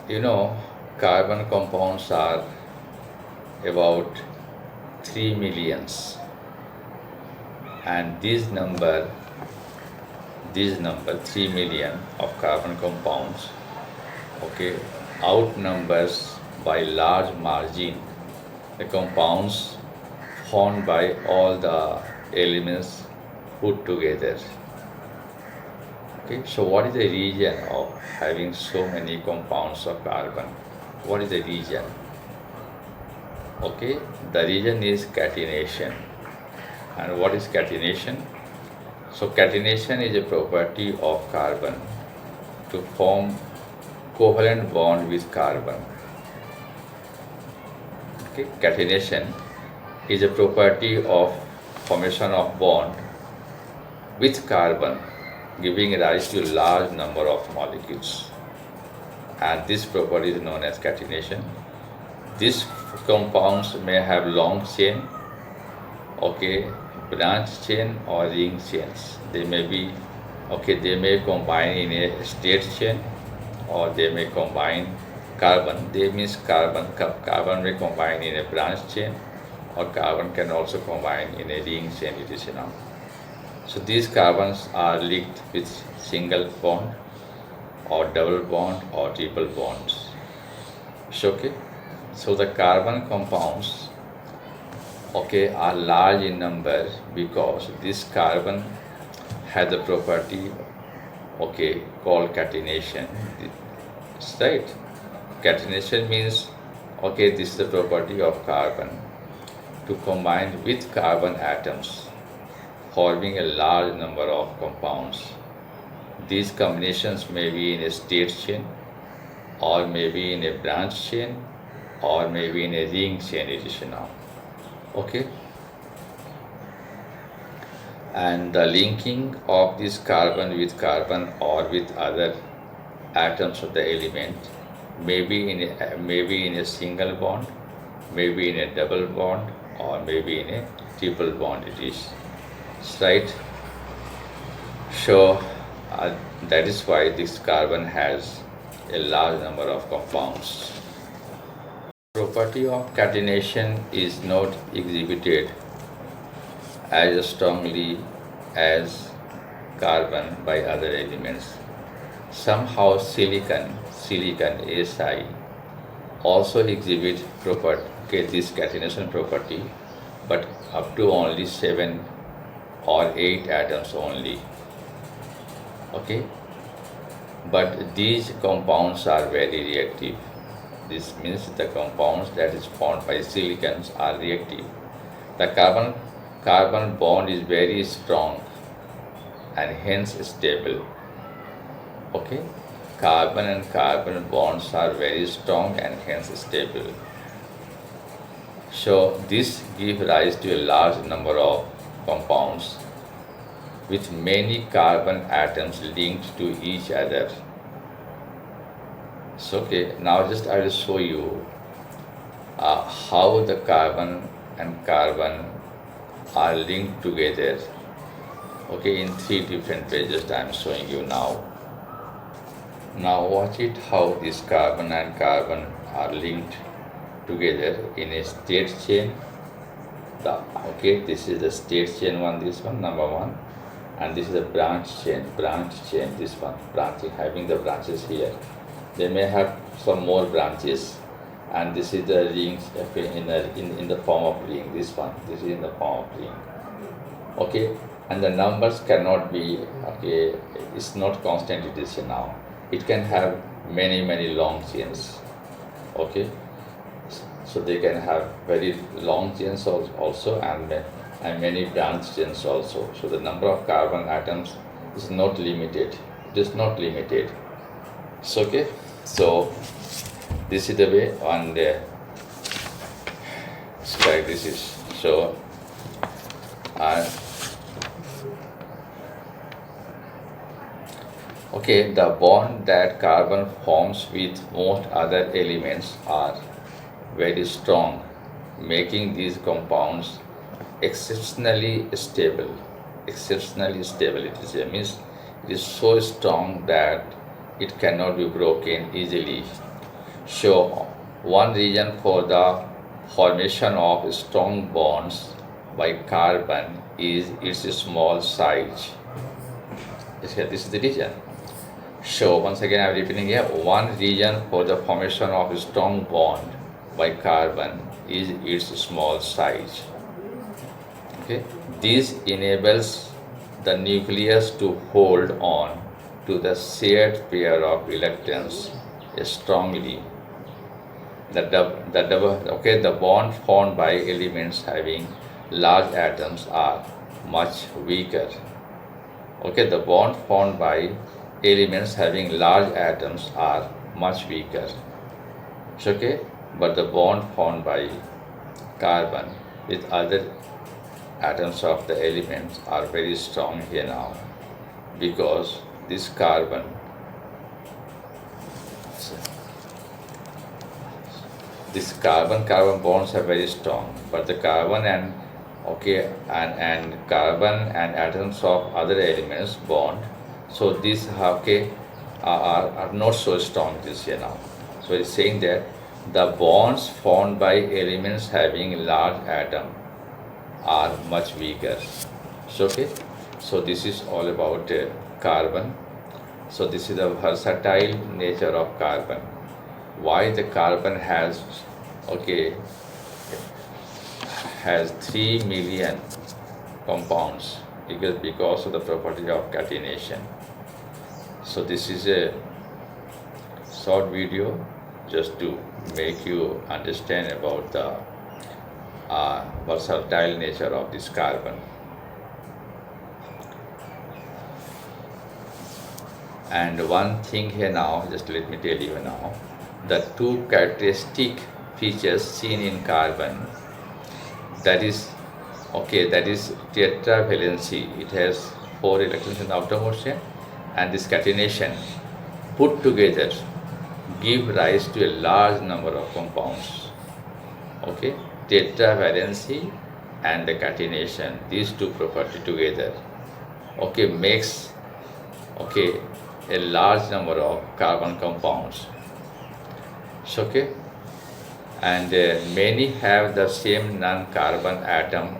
You know, carbon compounds are about 3 millions, and this number 3 million of carbon compounds, okay, outnumbers by large margin the compounds formed by all the elements put together. Okay, so what is the reason of having so many compounds of carbon? What is the reason? Okay, the reason is catenation. And what is catenation? So catenation is a property of carbon to form covalent bond with carbon. Okay, catenation is a property of formation of bond with carbon, giving rise to a large number of molecules. And this property is known as catenation. These compounds may have long chain, okay, branch chain or ring chains. They may combine in a straight chain, or they may combine carbon may combine in a branch chain, or carbon can also combine in a ring chain, it is enough. So these carbons are linked with single bond or double bond or triple bonds. So the carbon compounds, are large in number because this carbon has the property, called catenation. Right? Catenation means, this is the property of carbon to combine with carbon atoms, forming a large number of compounds. These combinations may be in a straight chain, or maybe in a branch chain, or maybe in a ring chain addition of. Okay, and the linking of this carbon with carbon or with other atoms of the element maybe in a single bond, maybe in a double bond, or maybe in a triple bond, it is right. So that is why this carbon has a large number of compounds. Property of catenation is not exhibited as strongly as carbon by other elements. Somehow silicon Si also exhibit this catenation property, but up to only 7 or 8 atoms only. Okay, but these compounds are very reactive. This means the compounds that is formed by silicons are reactive. The carbon bond is very strong and hence stable. Okay, carbon and carbon bonds are very strong and hence stable. So this gives rise to a large number of compounds with many carbon atoms linked to each other. So now just I will show you how the carbon and carbon are linked together. Okay, in 3 different pages I am showing you now. Now watch it, how this carbon and carbon are linked together in a straight chain. This is the straight chain one, this one, number one, and this is a branch chain, this one, branching, having the branches here. They may have some more branches, and this is the rings in the form of ring. This is in the form of ring. Okay, and the numbers cannot be it's not constant, it is now. It can have many long chains. Okay, so they can have very long chains also, and many branch chains also. So the number of carbon atoms is not limited. It is not limited. So so this is the way on the slide. This is so. The bond that carbon forms with most other elements are very strong, making these compounds exceptionally stable. It means it is so strong that it cannot be broken easily. So, one reason for the formation of strong bonds by carbon is its small size. This is the reason. So, once again, I am repeating here, one reason for the formation of strong bond by carbon is its small size. Okay, this enables the nucleus to hold on to the shared pair of electrons strongly. The bond formed by elements having large atoms are much weaker. Okay, the bond formed by elements having large atoms are much weaker. Okay, but the bond formed by carbon with other atoms of the elements are very strong here now, because this carbon bonds are very strong, but the carbon and carbon and atoms of other elements bond, so these are not so strong this here now. So it's saying that the bonds formed by elements having large atom are much weaker. So so this is all about carbon. So this is the versatile nature of carbon. Why the carbon has 3 million compounds? Because of the property of catenation. So this is a short video just to make you understand about the versatile nature of this carbon. And one thing here now, just let me tell you now, the two characteristic features seen in carbon, that is tetravalency. It has 4 electrons in the outermost shell, and this catenation put together give rise to a large number of compounds. Okay, tetravalency and the catenation, these two property together makes a large number of carbon compounds. So, and many have the same non-carbon atom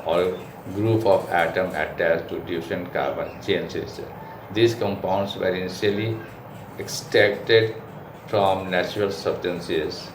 or group of atom attached to different carbon chains. These compounds were initially extracted from natural substances,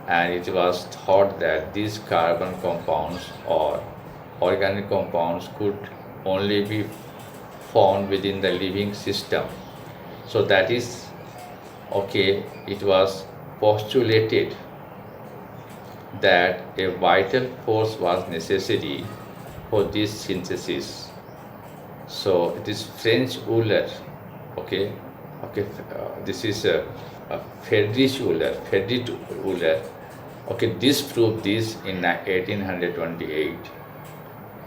and it was thought that these carbon compounds or organic compounds could only be found within the living system. So that is it was postulated that a vital force was necessary for this synthesis. So it is French Euler, this is Friedrich Euler, disproved this in 1828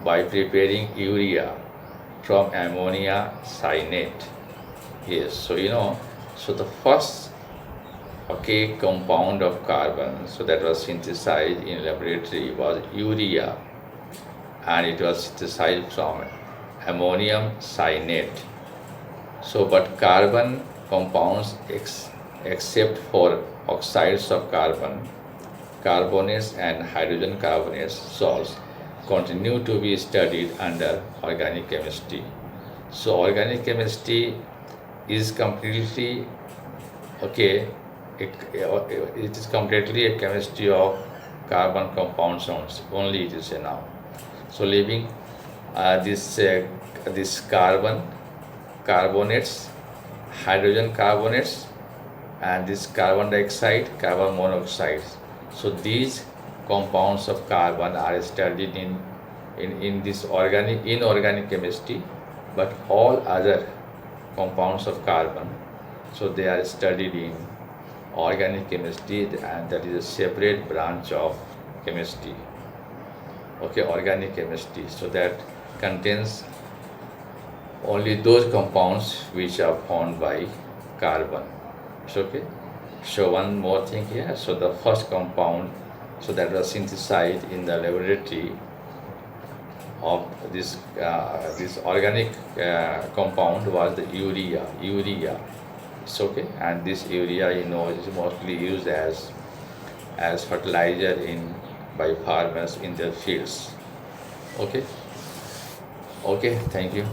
by preparing urea from ammonia cyanate. Yes, so the first compound of carbon that was synthesized in laboratory was urea, and it was synthesized from ammonium cyanate. So but carbon compounds except for oxides of carbon, carbonates and hydrogen carbonates salts continue to be studied under organic chemistry. So organic chemistry is completely it is completely a chemistry of carbon compounds only, it is now. So leaving this carbonates, hydrogen carbonates, and this carbon dioxide, carbon monoxide. So these compounds of carbon are studied in this inorganic chemistry, but all other compounds of carbon, so they are studied in organic chemistry, and that is a separate branch of chemistry. Organic chemistry, so that contains only those compounds which are formed by carbon. So one more thing here. So the first compound that was synthesized in the laboratory of this organic compound was the urea. It's okay. And this urea, is mostly used as fertilizer in by farmers in their fields. Okay. Okay, thank you.